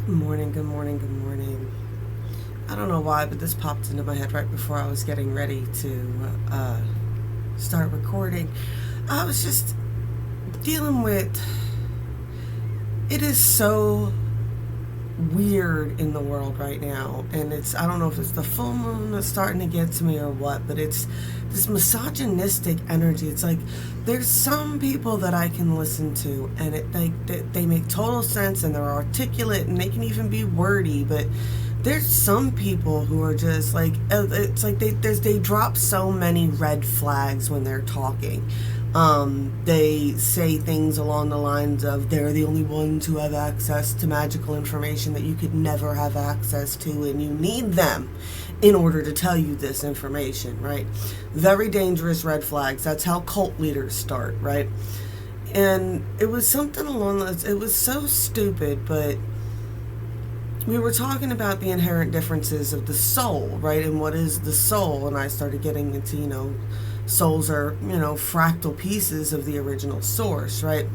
Good morning, good morning, good morning. I don't know why, but this popped into my head right before I was getting ready to start recording. I was just dealing with it is so weird in the world right now, and I don't know if it's the full moon that's starting to get to me or what, but it's this misogynistic energy. It's like there's some people that I can listen to, and they make total sense, and they're articulate, and they can even be wordy, but there's some people who are just like it's like they drop so many red flags when they're talking. They say things along the lines of they're the only ones who have access to magical information that you could never have access to, and you need them in order to tell you this information, right? Very dangerous red flags. That's how cult leaders start, right? And it was something along those, it was so stupid, but we were talking about the inherent differences of the soul, right? And what is the soul? And I started getting into, souls are, fractal pieces of the original source, right?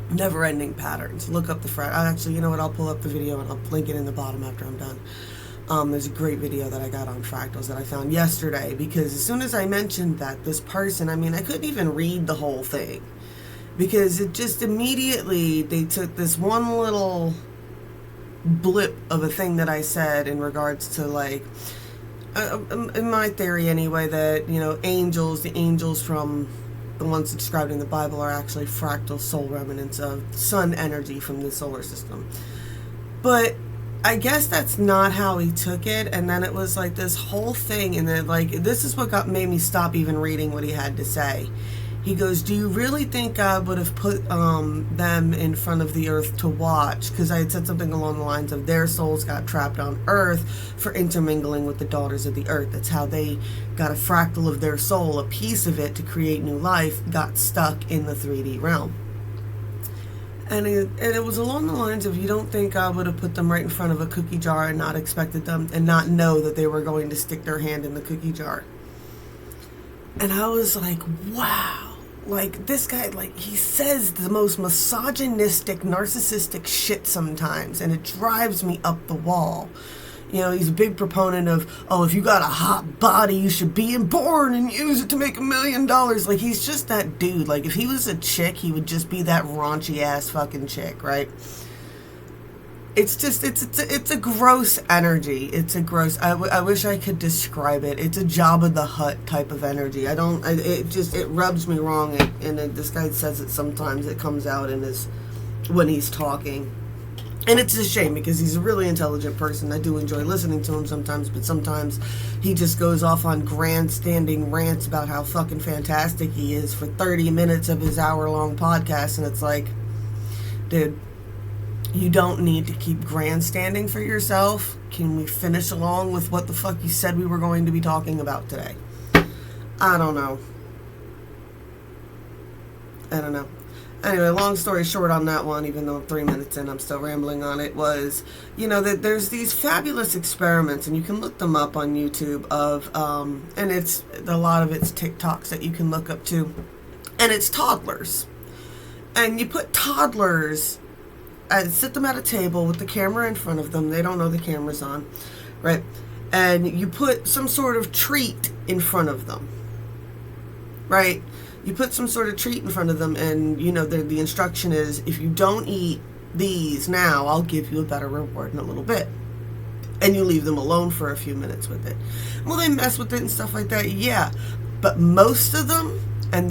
Never ending patterns. Look up the actually, you know what? I'll pull up the video and I'll link it in the bottom after I'm done. There's a great video that I got on fractals that I found yesterday, because as soon as I mentioned that, this person, I couldn't even read the whole thing because it just immediately, they took this one little blip of a thing that I said in regards to in my theory anyway, that the angels from the ones described in the Bible are actually fractal soul remnants of sun energy from the solar system. But I guess that's not how he took it, and then it was like this whole thing, and then this is what made me stop even reading what he had to say. He goes, do you really think God would have put them in front of the earth to watch? Because I had said something along the lines of their souls got trapped on earth for intermingling with the daughters of the earth. That's how they got a fractal of their soul, a piece of it to create new life, got stuck in the 3D realm. And it was along the lines of, you don't think God would have put them right in front of a cookie jar and not expected them and not know that they were going to stick their hand in the cookie jar. And I was like, wow. This guy, he says the most misogynistic, narcissistic shit sometimes, and it drives me up the wall. He's a big proponent of, if you got a hot body, you should be born and use it to make $1 million. He's just that dude. If he was a chick, he would just be that raunchy ass fucking chick, right? It's just, it's a gross energy. It's a gross, I wish I could describe it. It's a Jabba the Hutt type of energy. It rubs me wrong. And this guy says it sometimes. It comes out when he's talking. And it's a shame because he's a really intelligent person. I do enjoy listening to him sometimes, but sometimes he just goes off on grandstanding rants about how fucking fantastic he is for 30 minutes of his hour-long podcast. And it's like, dude, you don't need to keep grandstanding for yourself. Can we finish along with what the fuck you said we were going to be talking about today? I don't know. Anyway, long story short on that one, even though I'm 3 minutes in, I'm still rambling on it, was, that there's these fabulous experiments, and you can look them up on YouTube of, and it's, a lot of it's TikToks that you can look up too. And it's toddlers. And you put toddlers, sit them at a table with the camera in front of them. They don't know the camera's on, right? And you put some sort of treat in front of them, right? You put some sort of treat in front of them, and the instruction is, if you don't eat these now, I'll give you a better reward in a little bit. And you leave them alone for a few minutes with it. Well, they mess with it and stuff like that, yeah. But most of them, and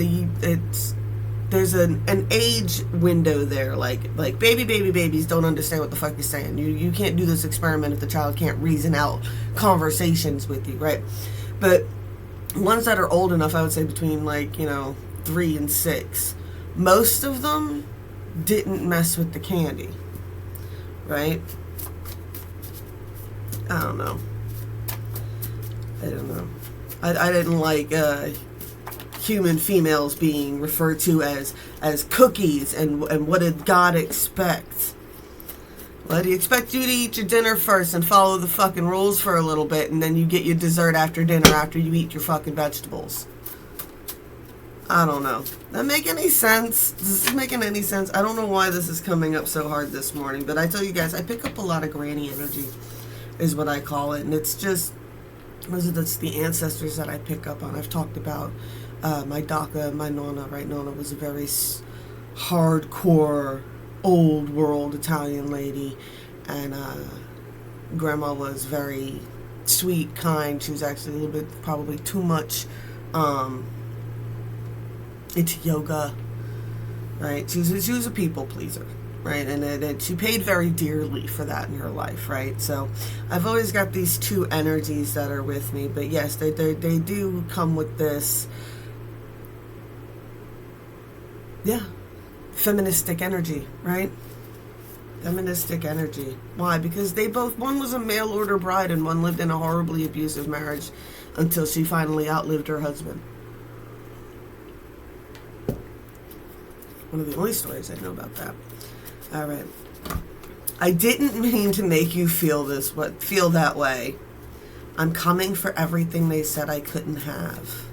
there's an age window there, like babies don't understand what the fuck you're saying. You can't do this experiment if the child can't reason out conversations with you, right? But ones that are old enough, I would say between 3 and 6, most of them didn't mess with the candy, right? I don't know. I didn't like human females being referred to as cookies, and what did God expect? Well, he expect you to eat your dinner first and follow the fucking rules for a little bit, and then you get your dessert after dinner after you eat your fucking vegetables. I don't know. That make any sense? Does this making any sense? I don't know why this is coming up so hard this morning, but I tell you guys, I pick up a lot of granny energy, is what I call it, and it's just, it's the ancestors that I pick up on. I've talked about my Daka, my Nonna, right? Nonna was a very hardcore, old world Italian lady, and Grandma was very sweet, kind. She was actually a little bit, probably too much into yoga, right? She was a people pleaser, right? And she paid very dearly for that in her life, right? So I've always got these two energies that are with me, but yes, they do come with this, yeah, feministic energy, right? Feministic energy. Why? Because they both, one was a mail order bride and one lived in a horribly abusive marriage until she finally outlived her husband. One of the only stories I know about that. All right. I didn't mean to make you feel that way. I'm coming for everything they said I couldn't have.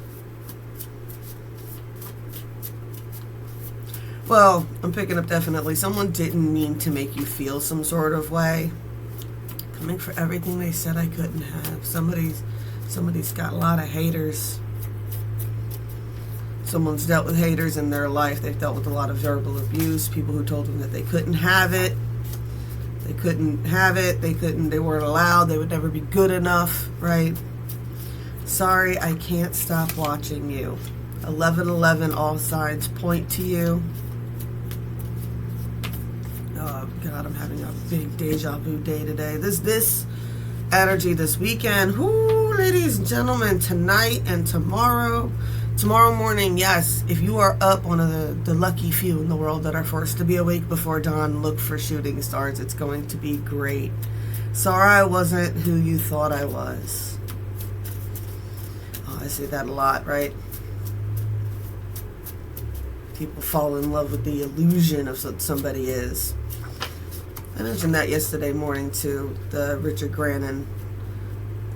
Well, I'm picking up definitely. Someone didn't mean to make you feel some sort of way. Coming for everything they said I couldn't have. Somebody's got a lot of haters. Someone's dealt with haters in their life. They've dealt with a lot of verbal abuse. People who told them that they couldn't have it. They couldn't have it. They weren't allowed. They would never be good enough, right? Sorry, I can't stop watching you. 1111, all signs point to you. Oh, God, I'm having a big deja vu day today. This energy this weekend. Whoo, ladies and gentlemen, tonight and tomorrow morning, yes, if you are up, one of the lucky few in the world that are forced to be awake before dawn, look for shooting stars. It's going to be great. Sorry I wasn't who you thought I was. Oh, I say that a lot, right? People fall in love with the illusion of what somebody is. I mentioned that yesterday morning too. The Richard Grannon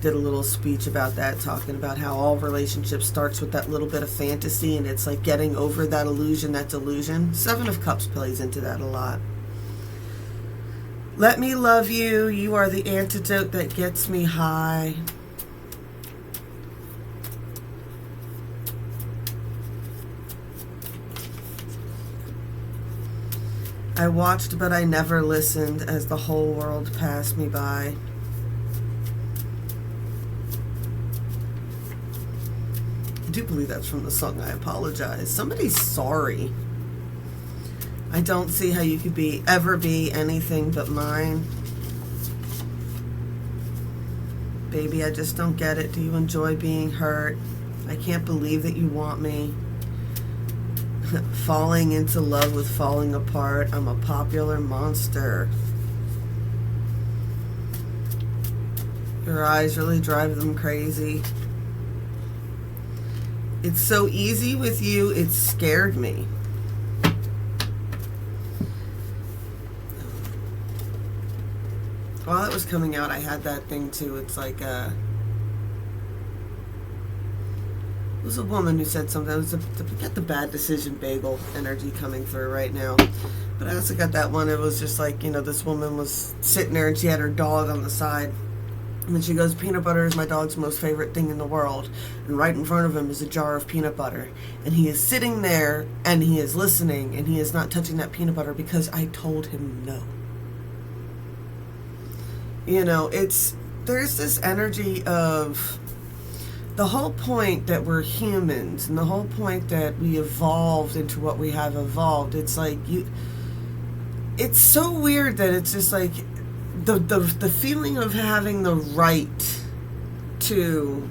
did a little speech about that, talking about how all relationships starts with that little bit of fantasy, and it's like getting over that illusion, that delusion. Seven of Cups plays into that a lot. Let me love you. You are the antidote that gets me high. I watched, but I never listened as the whole world passed me by. I do believe that's from the song I Apologize. Somebody's sorry. I don't see how you could ever be anything but mine. Baby, I just don't get it. Do you enjoy being hurt? I can't believe that you want me. Falling into love with falling apart. I'm a popular monster. Your eyes really drive them crazy. It's so easy with you, it scared me. While that was coming out, I had that thing too. It's like it was a woman who said something. It was got the bad decision bagel energy coming through right now. But I also got that one. It was just like, this woman was sitting there and she had her dog on the side. And then she goes, peanut butter is my dog's most favorite thing in the world. And right in front of him is a jar of peanut butter. And he is sitting there and he is listening and he is not touching that peanut butter because I told him no. There's this energy of the whole point that we're humans and the whole point that we evolved into what we have evolved. It's like it's so weird that it's just like the feeling of having the right to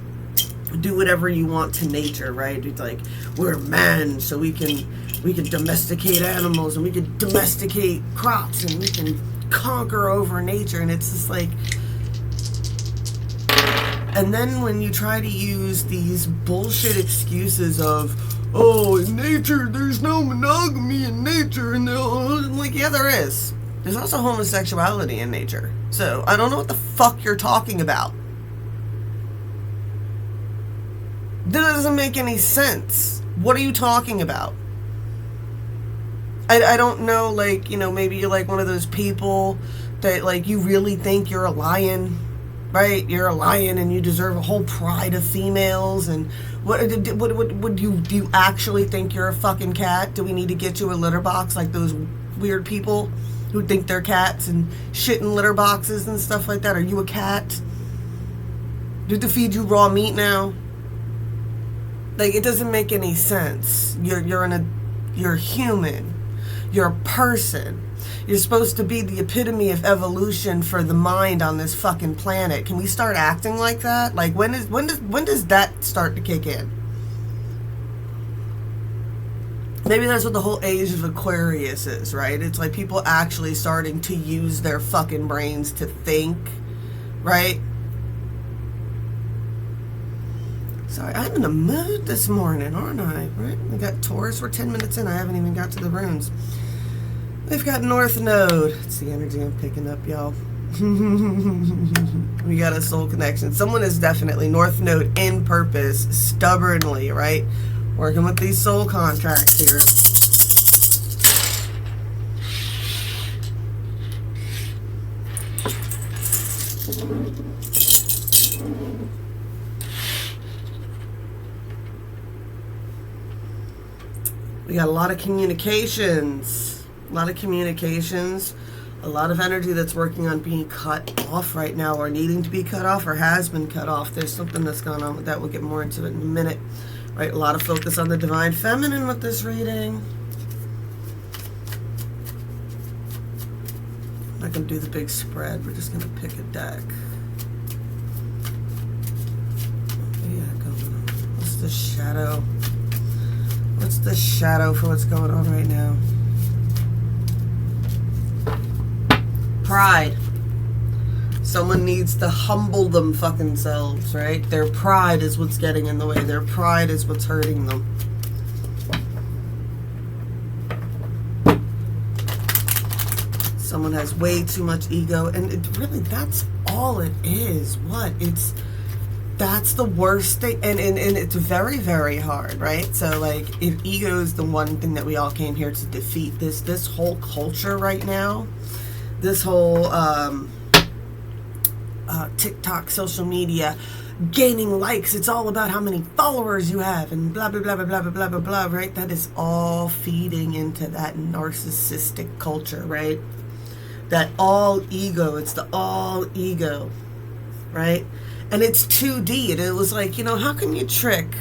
do whatever you want to nature, right? It's like we're men, so we can domesticate animals and we can domesticate crops and we can conquer over nature, and it's just like, and then when you try to use these bullshit excuses of, oh, in nature, there's no monogamy in nature, and I'm like, yeah, there is. There's also homosexuality in nature. So, I don't know what the fuck you're talking about. That doesn't make any sense. What are you talking about? I don't know, like, maybe you're like one of those people that, like, you really think you're a lion, right? You're a lion and you deserve a whole pride of females. And do you actually think you're a fucking cat? Do we need to get you a litter box like those weird people who think they're cats and shit in litter boxes and stuff like that? Are you a cat? Do we have to feed you raw meat now? Like, it doesn't make any sense. You're human. You're a person. You're supposed to be the epitome of evolution for the mind on this fucking planet. Can we start acting like that? Like, when does that start to kick in? Maybe that's what the whole age of Aquarius is, right? It's like people actually starting to use their fucking brains to think, right? Sorry, I'm in a mood this morning, aren't I? Right? We got Taurus. We're 10 minutes in. I haven't even got to the runes. We've got North Node. It's the energy I'm picking up, y'all. We got a soul connection. Someone is definitely North Node in purpose, stubbornly, right? Working with these soul contracts here. We got a lot of communications, a lot of energy that's working on being cut off right now, or needing to be cut off, or has been cut off. There's something that's going on with that. We'll get more into it in a minute. Right, a lot of focus on the divine feminine with this reading. I'm not going to do the big spread. We're just going to pick a deck. What do we got going on? What's the shadow? What's the shadow for what's going on right now? Pride. Someone needs to humble them fucking selves, right? Their pride is what's getting in the way. Their pride is what's hurting them. Someone has way too much ego, and it really, that's all it is. That's the worst thing, and it's very, very hard, right? So, like, if ego is the one thing that we all came here to defeat, this whole culture right now, this whole TikTok, social media, gaining likes, it's all about how many followers you have, and blah, blah, blah, blah, blah, blah, blah, blah, right? That is all feeding into that narcissistic culture, right? That all ego, it's the all ego, right? And it's 2D. And it was like, how can you trick?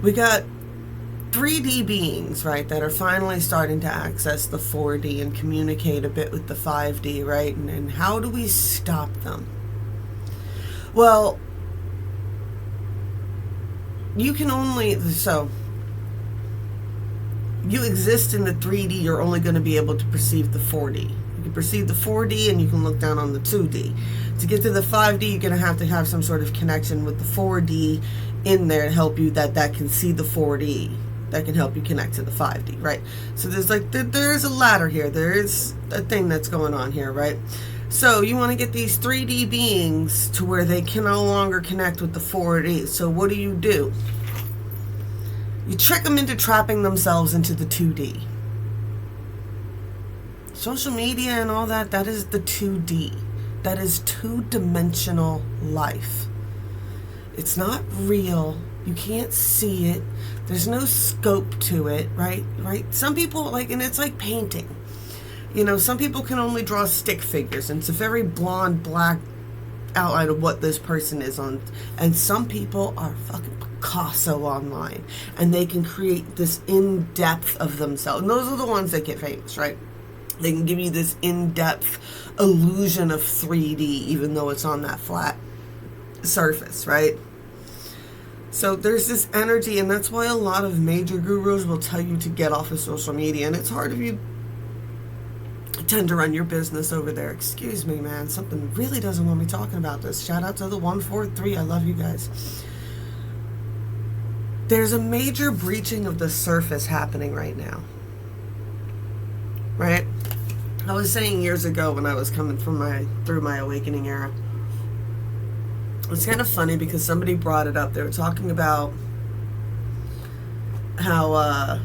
We got 3D beings, right, that are finally starting to access the 4D and communicate a bit with the 5D, right? And how do we stop them? Well, you can only, so you exist in the 3D, you're only going to be able to perceive the 4D. You can perceive the 4D and you can look down on the 2D. To get to the 5D, you're going to have some sort of connection with the 4D in there to help you that can see the 4D, that can help you connect to the 5D, right? So there's like, there's a ladder here. There is a thing that's going on here, right? So you want to get these 3D beings to where they can no longer connect with the 4D. So what do? You trick them into trapping themselves into the 2D. Social media and all that, that is the 2D. That is two-dimensional life. It's not real. You can't see it. There's no scope to it, right? Some people, and it's like painting. Some people can only draw stick figures, and it's a very blonde, black outline of what this person is on. And some people are fucking Picasso online, and they can create this in-depth of themselves. And those are the ones that get famous, right? They can give you this in-depth illusion of 3D, even though it's on that flat surface, right? So there's this energy, and that's why a lot of major gurus will tell you to get off of social media. And it's hard if you tend to run your business over there. Excuse me, man. Something really doesn't want me talking about this. Shout out to the 143. I love you guys. There's a major breaching of the surface happening right now. Right? I was saying years ago when I was coming through my awakening era, It's kind of funny because somebody brought it up. They were talking about how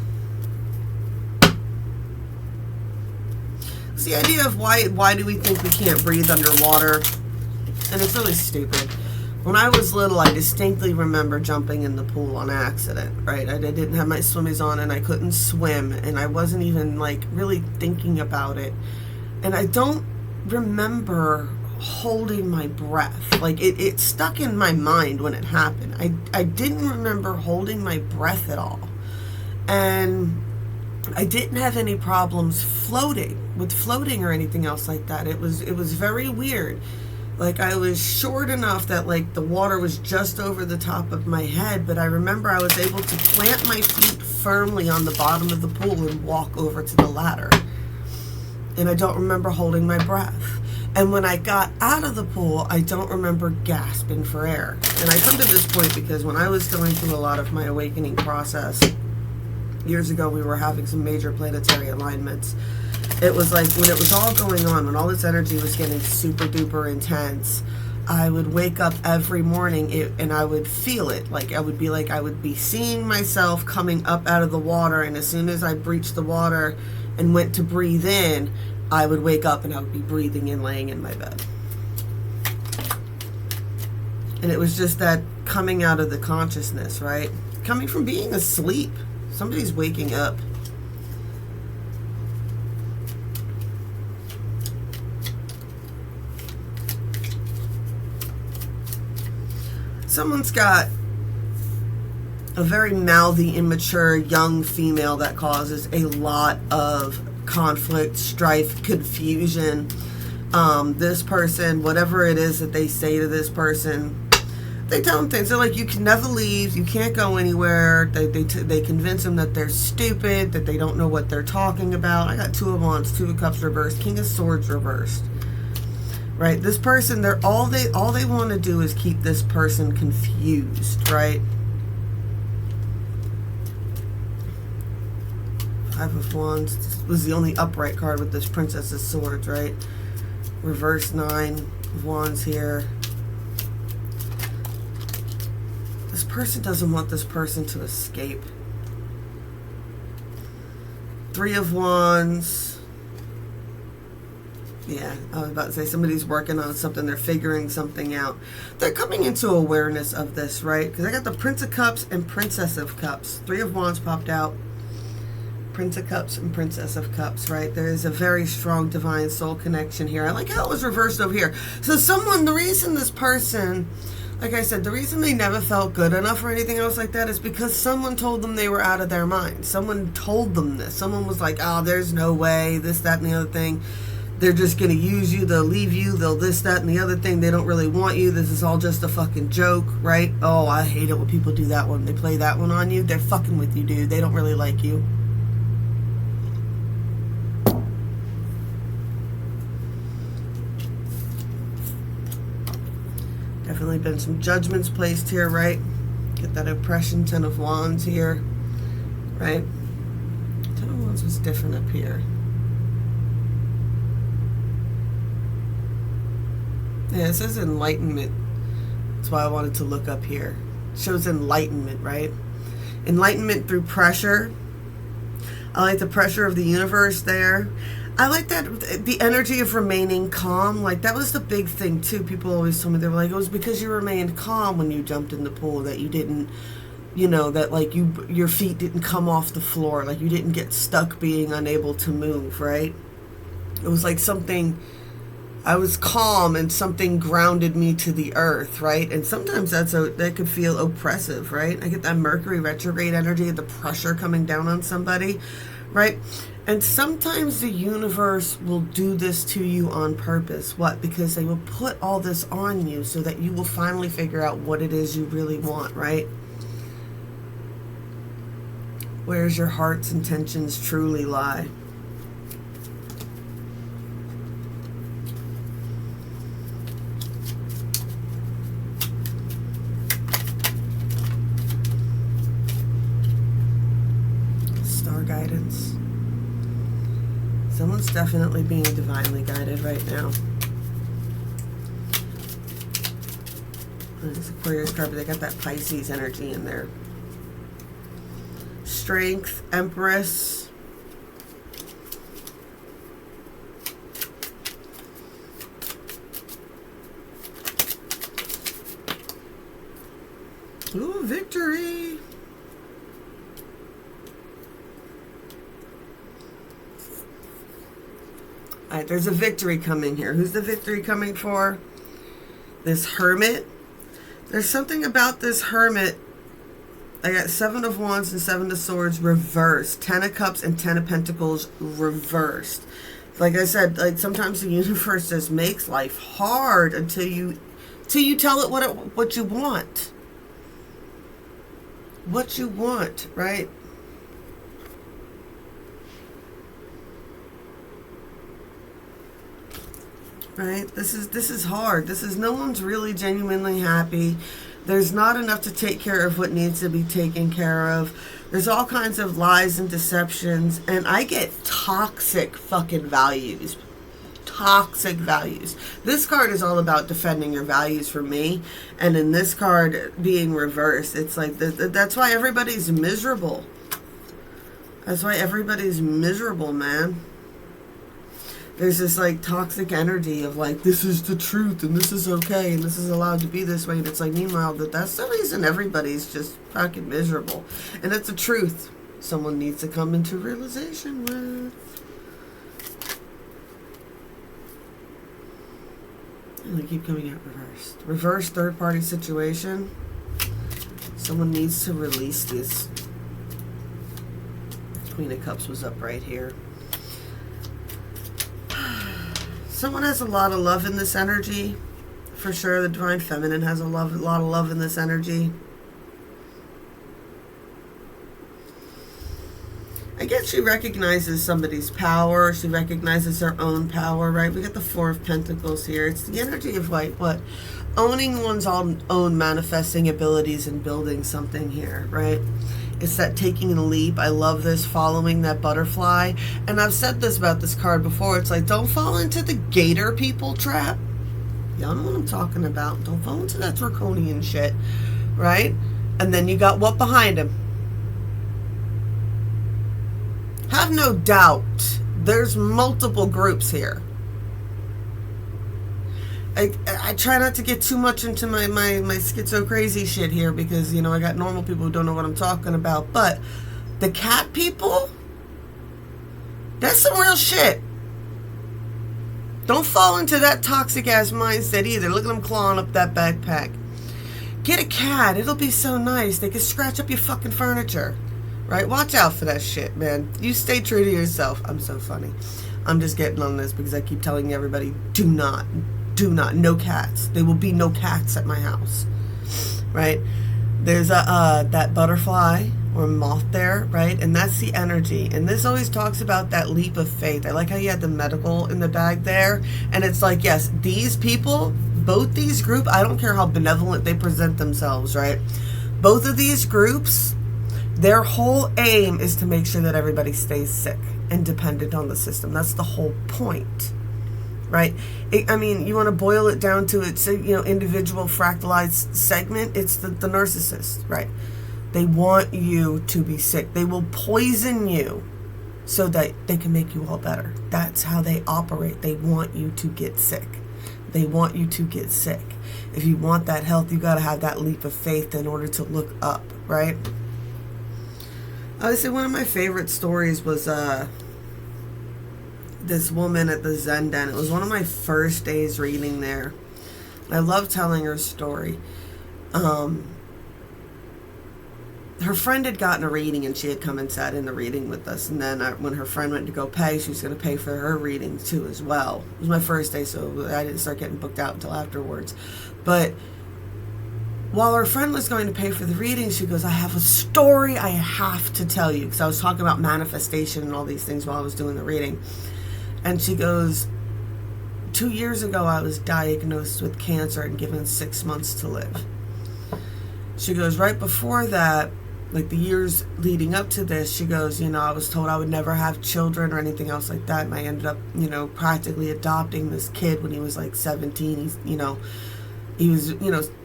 it's the idea of why do we think we can't breathe underwater, and it's really stupid. When I was little, I distinctly remember jumping in the pool on accident, right? I didn't have my swimmies on and I couldn't swim, and I wasn't even like really thinking about it, and I don't remember holding my breath. Like it stuck in my mind when it happened. I didn't remember holding my breath at all, and I didn't have any problems floating or anything else like that. It was very weird. Like I was short enough that like the water was just over the top of my head, but I remember I was able to plant my feet firmly on the bottom of the pool and walk over to the ladder. And I don't remember holding my breath. And when I got out of the pool, I don't remember gasping for air. And I come to this point because when I was going through a lot of my awakening process, years ago we were having some major planetary alignments. It was like when it was all going on, when all this energy was getting super duper intense, I would wake up every morning and I would feel it. Like I would be seeing myself coming up out of the water, and as soon as I breached the water and went to breathe in, I would wake up and I would be breathing in, laying in my bed. And it was just that coming out of the consciousness, right? Coming from being asleep. Somebody's waking up. Someone's got a very mouthy, immature, young female that causes a lot of conflict, strife, confusion. This person, whatever it is that they say to this person, they tell them things. They're like, you can never leave, you can't go anywhere. They convince them that they're stupid, that they don't know what they're talking about. I got Two of Wands, Two of Cups reversed, King of Swords reversed. Right? This person, all they want to do is keep this person confused, right? Five of Wands. This was the only upright card with this Princess of Swords, right? Reverse Nine of Wands here. This person doesn't want this person to escape. Three of Wands. Yeah, I was about to say somebody's working on something. They're figuring something out. They're coming into awareness of this, right? Because I got the Prince of Cups and Princess of Cups. Three of Wands popped out. Prince of Cups and Princess of Cups, right? There is a very strong divine soul connection here. I like how it was reversed over here. So the reason this person, like I said, the reason they never felt good enough or anything else like that is because someone told them they were out of their mind. Someone told them this. Someone was like, oh, there's no way, this, that, and the other thing. They're just going to use you. They'll leave you. They'll this, that, and the other thing. They don't really want you. This is all just a fucking joke, right? Oh, I hate it when people do that one. They play that one on you. They're fucking with you, dude. They don't really like you. Definitely been some judgments placed here, right? Get that oppression, Ten of Wands here, right? Ten of Wands was different up here. Yeah, it says enlightenment. That's why I wanted to look up here. It shows enlightenment, right? Enlightenment through pressure. I like the pressure of the universe there. I like that, the energy of remaining calm. Like, that was the big thing, too. People always told me, they were like, it was because you remained calm when you jumped in the pool, that you didn't, you know, that, like, your feet didn't come off the floor. Like, you didn't get stuck being unable to move, right? It was like something... I was calm and something grounded me to the earth, right? And sometimes that could feel oppressive, right? I get that Mercury retrograde energy, the pressure coming down on somebody, right? And sometimes the universe will do this to you on purpose. What? Because they will put all this on you so that you will finally figure out what it is you really want, right? Where's your heart's intentions truly lie? Guidance. Someone's definitely being divinely guided right now. This Aquarius card, but they got that Pisces energy in there. Strength, Empress. Ooh, victory. All right, there's a victory coming here. Who's the victory coming for? This Hermit. There's something about this Hermit. I got 7 of Wands and 7 of Swords reversed. 10 of Cups and 10 of Pentacles reversed. Like I said, like sometimes the universe just makes life hard until you tell it what you want. What you want, right? Right? This is hard. No one's really genuinely happy. There's not enough to take care of what needs to be taken care of. There's all kinds of lies and deceptions, and I get toxic fucking values. Toxic values. This card is all about defending your values for me, and in this card being reversed, it's like that's why everybody's miserable. That's why everybody's miserable, man. There's this like toxic energy of like, this is the truth and this is okay and this is allowed to be this way, and it's like, meanwhile that's the reason everybody's just fucking miserable, and that's the truth someone needs to come into realization with. And they keep coming out reversed. Reverse third party situation. Someone needs to release this. Queen of Cups was up right here. Someone has a lot of love in this energy. For sure, the Divine Feminine has a lot of love in this energy. I guess she recognizes somebody's power. She recognizes her own power, right? We got the 4 of Pentacles here. It's the energy of like what? Owning one's own manifesting abilities and building something here, right? It's that taking a leap. I love this, following that butterfly. And I've said this about this card before. It's like, don't fall into the gator people trap. Y'all know what I'm talking about. Don't fall into that draconian shit, right? And then you got what behind him? Have no doubt, there's multiple groups here. I try not to get too much into my schizo crazy shit here because, you know, I got normal people who don't know what I'm talking about. But the cat people, that's some real shit. Don't fall into that toxic ass mindset either. Look at them clawing up that backpack. Get a cat. It'll be so nice. They can scratch up your fucking furniture. Right? Watch out for that shit, man. You stay true to yourself. I'm so funny. I'm just getting on this because I keep telling everybody, do not, no cats. There will be no cats at my house. Right? There's that butterfly or moth there, right? And that's the energy. And this always talks about that leap of faith. I like how you had the medical in the bag there. And it's like, yes, these people, both these groups, I don't care how benevolent they present themselves, right? Both of these groups, their whole aim is to make sure that everybody stays sick and dependent on the system. That's the whole point, right? I mean, you want to boil it down to its, you know, individual fractalized segment. It's the narcissist, right? They want you to be sick. They will poison you so that they can make you all better. That's how they operate. They want you to get sick. They want you to get sick. If you want that health, you got to have that leap of faith in order to look up, right? I would say one of my favorite stories was this woman at the Zen Den. It was one of my first days reading there. I love telling her story. Her friend had gotten a reading and she had come and sat in the reading with us. And then when her friend went to go pay, she was going to pay for her reading too as well. It was my first day, so I didn't start getting booked out until afterwards. But while her friend was going to pay for the reading, she goes, I have a story I have to tell you. Because I was talking about manifestation and all these things while I was doing the reading. And she goes, 2 years ago, I was diagnosed with cancer and given 6 months to live. She goes, right before that, like the years leading up to this, she goes, you know, I was told I would never have children or anything else like that. And I ended up, you know, practically adopting this kid when he was like 17. He's, you know, he was,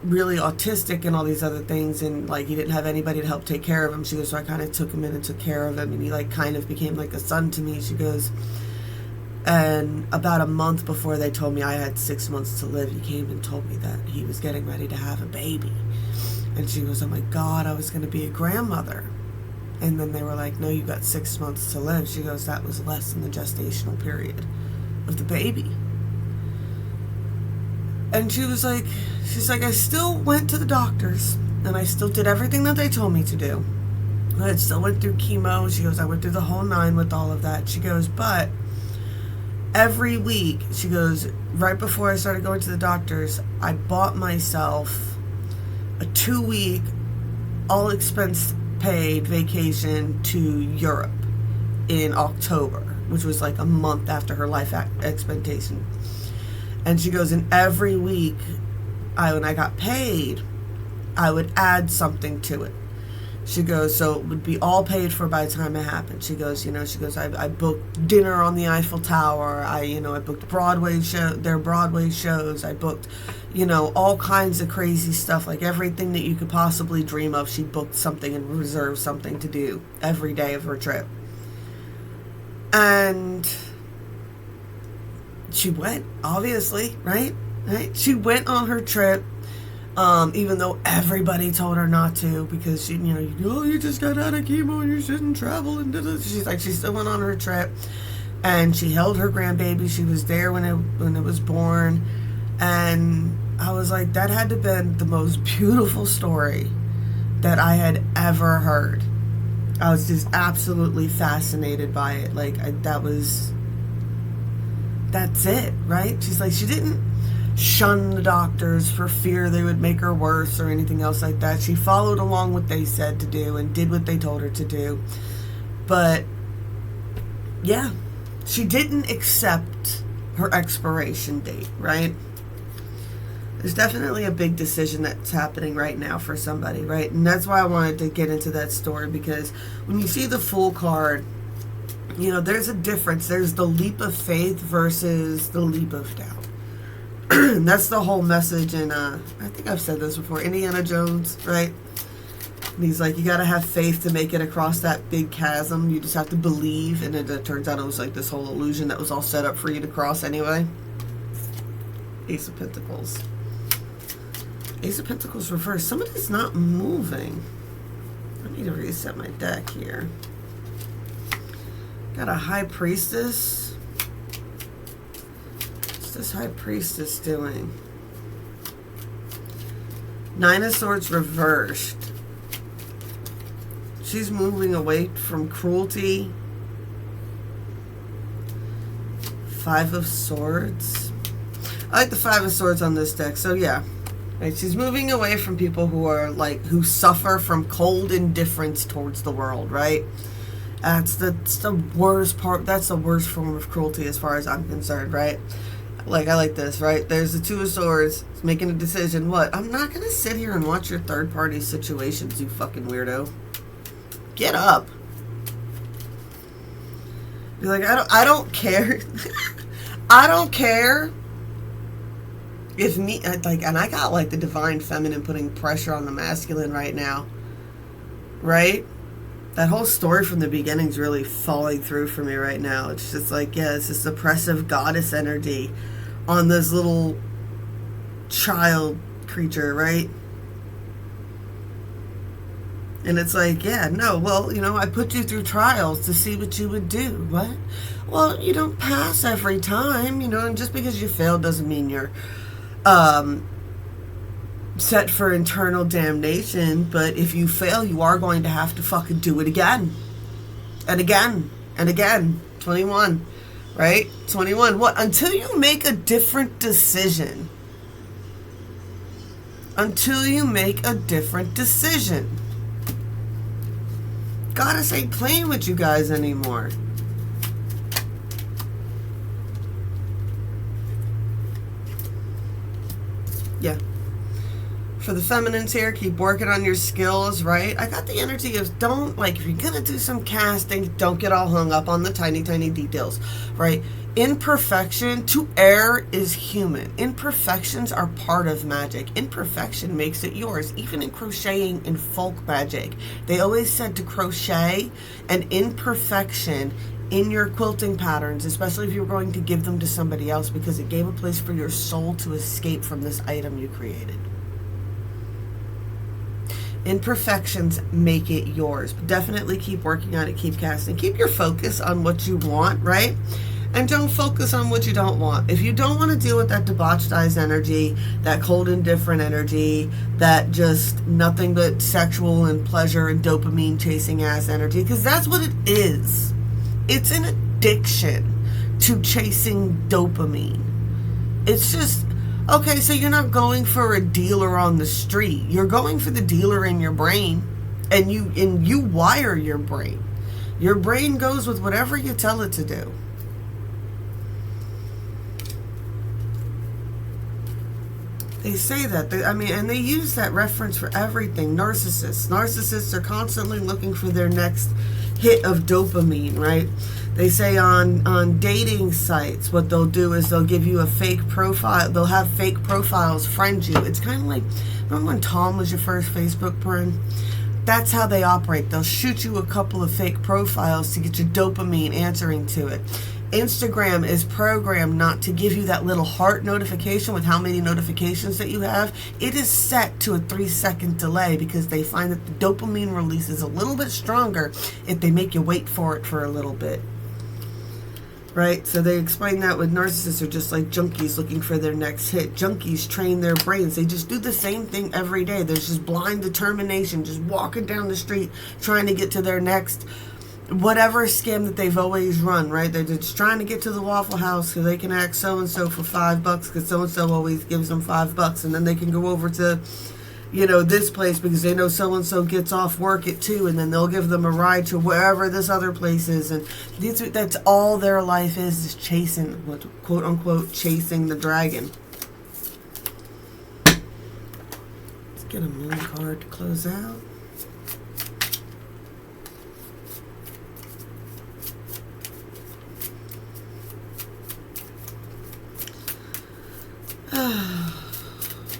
really autistic and all these other things, and like he didn't have anybody to help take care of him. She goes, so I kind of took him in and took care of him, and he like kind of became like a son to me. She goes, and about a month before they told me I had 6 months to live, he came and told me that he was getting ready to have a baby. And she goes, oh my God, I was going to be a grandmother. And then they were like, no, you got 6 months to live. She goes, that was less than the gestational period of the baby. And she's like, I still went to the doctors and I still did everything that they told me to do. I still went through chemo. She goes, I went through the whole 9 with all of that. She goes, but every week, she goes, right before I started going to the doctors, I bought myself a 2-week, all expense paid vacation to Europe in October, which was like a month after her life expectation. And she goes, and every week, when I got paid, I would add something to it. She goes, so it would be all paid for by the time it happened. She goes, I booked dinner on the Eiffel Tower. I booked their Broadway shows. I booked, all kinds of crazy stuff, like everything that you could possibly dream of. She booked something and reserved something to do every day of her trip. And she went, obviously, right? She went on her trip. Even though everybody told her not to, because she, you just got out of chemo and you shouldn't travel, and she's like, she still went on her trip, and she held her grandbaby. She was there when it was born, and I was like, that had to have been the most beautiful story that I had ever heard. I was just absolutely fascinated by it. Like, that's it, right? She's like, she didn't shun the doctors for fear they would make her worse or anything else like that. She followed along what they said to do and did what they told her to do. But yeah, she didn't accept her expiration date, right? There's definitely a big decision that's happening right now for somebody, right? And that's why I wanted to get into that story, because when you see the Fool card, there's a difference. There's the leap of faith versus the leap of doubt. That's the whole message in, I think I've said this before, Indiana Jones, right? And he's like, you gotta have faith to make it across that big chasm. You just have to believe. And it turns out it was like this whole illusion that was all set up for you to cross anyway. Ace of Pentacles. Ace of Pentacles reversed. Somebody's not moving. I need to reset my deck here. Got a High Priestess. This High Priestess doing? 9 of Swords reversed. She's moving away from cruelty. 5 of Swords. I like the 5 of Swords on this deck. So yeah, right, she's moving away from people who suffer from cold indifference towards the world, right? That's the worst part. That's the worst form of cruelty as far as I'm concerned, right? Like, I like this, right? There's the 2 of Swords. It's making a decision. What? I'm not going to sit here and watch your third-party situations, you fucking weirdo. Get up. Be like, I don't care. I don't care if me, like, and I got, like, the divine feminine putting pressure on the masculine right now. Right? That whole story from the beginning is really falling through for me right now. It's just like, yeah, it's this oppressive goddess energy on this little child creature, right? And it's like, yeah, no, well, I put you through trials to see what you would do. What? Well, you don't pass every time, and just because you fail doesn't mean you're set for eternal damnation. But if you fail, you are going to have to fucking do it again and again and again. 21, right? 21. What? Until you make a different decision. Until you make a different decision. Goddess ain't playing with you guys anymore. Yeah. For the feminines here, keep working on your skills, right? I got the energy of don't, like, if you're going to do some casting, don't get all hung up on the tiny, tiny details, right? Imperfection, to err is human. Imperfections are part of magic. Imperfection makes it yours. Even in crocheting and folk magic, they always said to crochet an imperfection in your quilting patterns, especially if you're going to give them to somebody else, because it gave a place for your soul to escape from this item you created. Imperfections make it yours. Definitely keep working on it, keep casting. Keep your focus on what you want, right? And don't focus on what you don't want. If you don't want to deal with that debauched eyes energy, that cold indifferent energy, that just nothing but sexual and pleasure and dopamine chasing ass energy, because that's what it is. It's an addiction to chasing dopamine. It's just, okay, so you're not going for a dealer on the street. You're going for the dealer in your brain, and you wire your brain. Your brain goes with whatever you tell it to do. They say that, and they use that reference for everything. Narcissists are constantly looking for their next hit of dopamine, right? They say on dating sites, what they'll do is they'll give you a fake profile. They'll have fake profiles friend you. It's kind of like, remember when Tom was your first Facebook friend? That's how they operate. They'll shoot you a couple of fake profiles to get your dopamine answering to it. Instagram is programmed not to give you that little heart notification with how many notifications that you have. It is set to a 3-second delay because they find that the dopamine release is a little bit stronger if they make you wait for it for a little bit. Right? So they explain that with narcissists are just like junkies looking for their next hit. Junkies train their brains. They just do the same thing every day. There's just blind determination, just walking down the street trying to get to their next whatever scam that they've always run, right? They're just trying to get to the Waffle House because they can ask so-and-so for $5 because so-and-so always gives them $5, and then they can go over to, this place because they know so-and-so gets off work at 2, and then they'll give them a ride to wherever this other place is, and that's all their life is chasing, quote-unquote, chasing the dragon. Let's get a moon card to close out.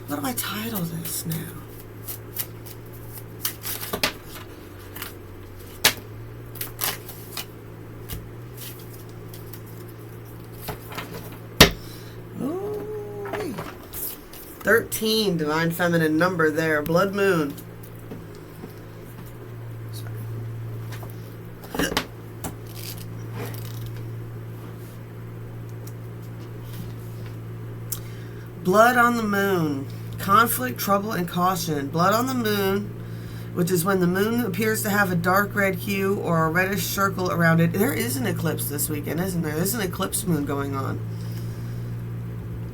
What do I title this now? Ooh, 13, divine feminine number there. Blood moon. Blood on the moon. Conflict, trouble, and caution. Blood on the moon, which is when the moon appears to have a dark red hue or a reddish circle around it. There is an eclipse this weekend, isn't there? There's an eclipse moon going on.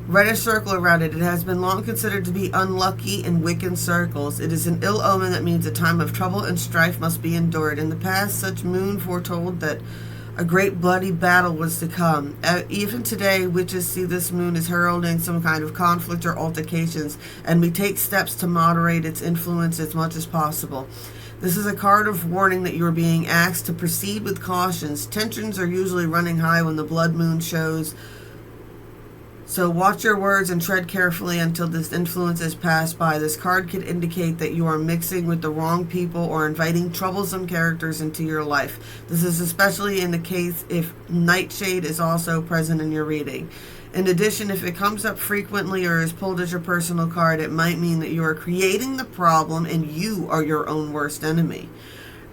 Reddish circle around it. It has been long considered to be unlucky in Wiccan circles. It is an ill omen that means a time of trouble and strife must be endured. In the past, such moon foretold that a great bloody battle was to come. Even today, witches see this moon as heralding some kind of conflict or altercations, and we take steps to moderate its influence as much as possible. This is a card of warning that you are being asked to proceed with cautions. Tensions are usually running high when the blood moon shows, so watch your words and tread carefully until this influence is passed by. This card could indicate that you are mixing with the wrong people or inviting troublesome characters into your life. This is especially in the case if Nightshade is also present in your reading. In addition, if it comes up frequently or is pulled as your personal card, it might mean that you are creating the problem and you are your own worst enemy.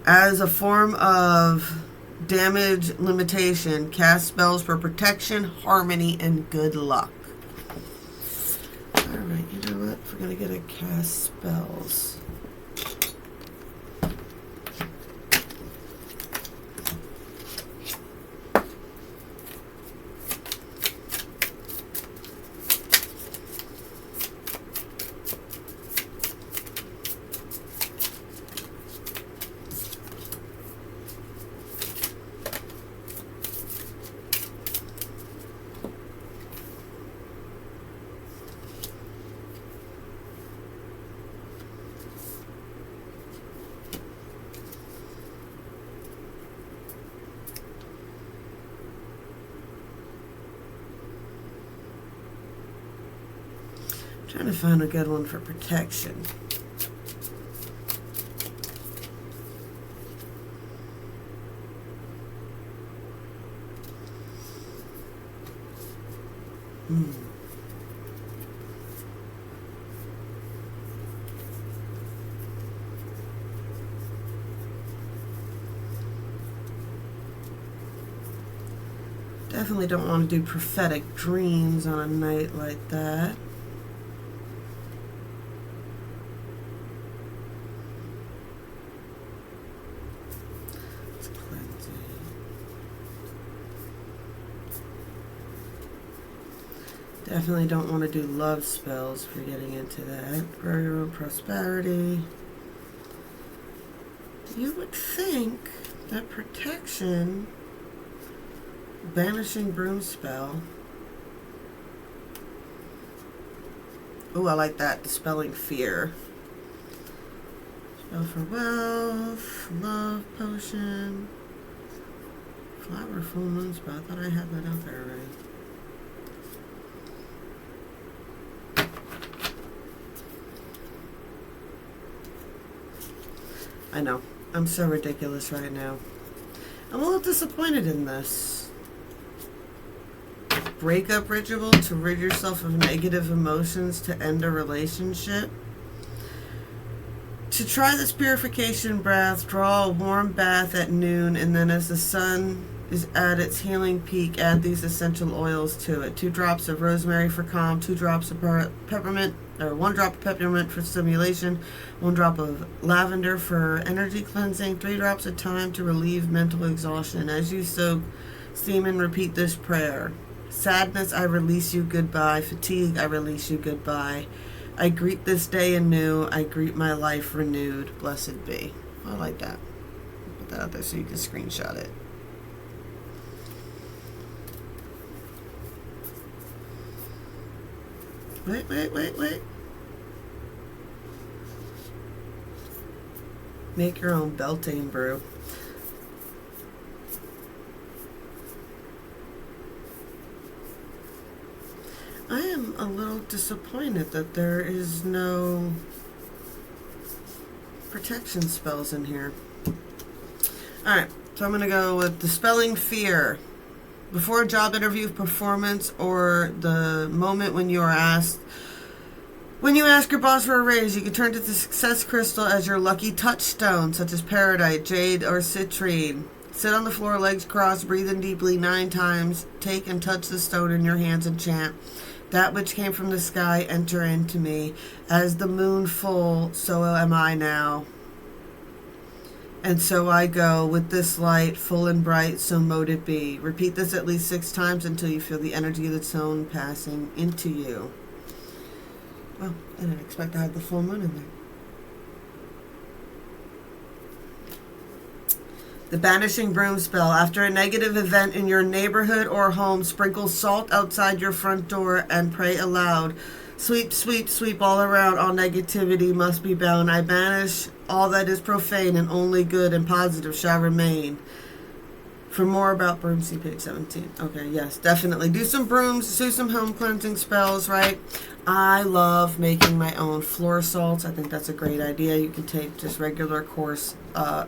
As a form of damage limitation, cast spells for protection, harmony, and good luck. Alright, you know what? We're going to get a cast spells. Trying to find a good one for protection. Definitely don't want to do prophetic dreams on a night like that. It's cleansing. Definitely don't want to do love spells if you're getting into that. Grow your own prosperity. You would think that protection, banishing broom spell. Oh, I like that. Dispelling fear. Spell for wealth, love potion, flower full moon spell. I thought I had that out there already. I know. I'm so ridiculous right now. I'm a little disappointed in this. Breakup ritual to rid yourself of negative emotions to end a relationship. To try this purification bath, draw a warm bath at noon, and then as the sun is at its healing peak, add these essential oils to it. 2 drops of rosemary for calm, 2 drops of peppermint, or 1 drop of peppermint for stimulation, 1 drop of lavender for energy cleansing, 3 drops of thyme to relieve mental exhaustion. As you soak, steam and repeat this prayer. Sadness, I release you, goodbye. Fatigue, I release you, goodbye. I greet this day anew. I greet my life renewed. Blessed be. I like that. Put that out there so you can screenshot it. Wait. Make your own Beltane brew. I am a little disappointed that there is no protection spells in here. Alright, so I'm going to go with Dispelling Fear. Before a job interview, performance, or the moment when you are asked, when you ask your boss for a raise, you can turn to the success crystal as your lucky touchstone, such as peridot, jade, or citrine. Sit on the floor, legs crossed, breathe in deeply 9 times. Take and touch the stone in your hands and chant, that which came from the sky, enter into me. As the moon full, so am I now. And so I go with this light, full and bright, so mote it be. Repeat this at least 6 times until you feel the energy of the stone passing into you. Well, I didn't expect to have the full moon in there. The Banishing Broom spell. After a negative event in your neighborhood or home, sprinkle salt outside your front door and pray aloud. Sweep, sweep, sweep all around. All negativity must be bound. I banish all that is profane, and only good and positive shall remain. For more about brooms, see page 17. Okay, yes, definitely. Do some brooms, do some home cleansing spells, right? I love making my own floor salts. I think that's a great idea. You can take just regular coarse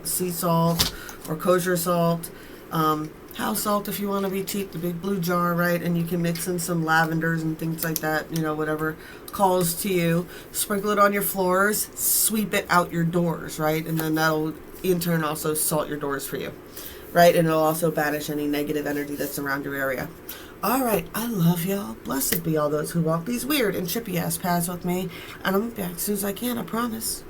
sea salt or kosher salt. House salt if you want to be cheap, the big blue jar, right? And you can mix in some lavenders and things like that, you know, whatever calls to you. Sprinkle it on your floors, sweep it out your doors, right? And then that'll in turn also salt your doors for you, right? And it'll also banish any negative energy that's around your area. All right, I love y'all. Blessed be all those who walk these weird and trippy ass paths with me. And I'm back as soon as I can, I promise.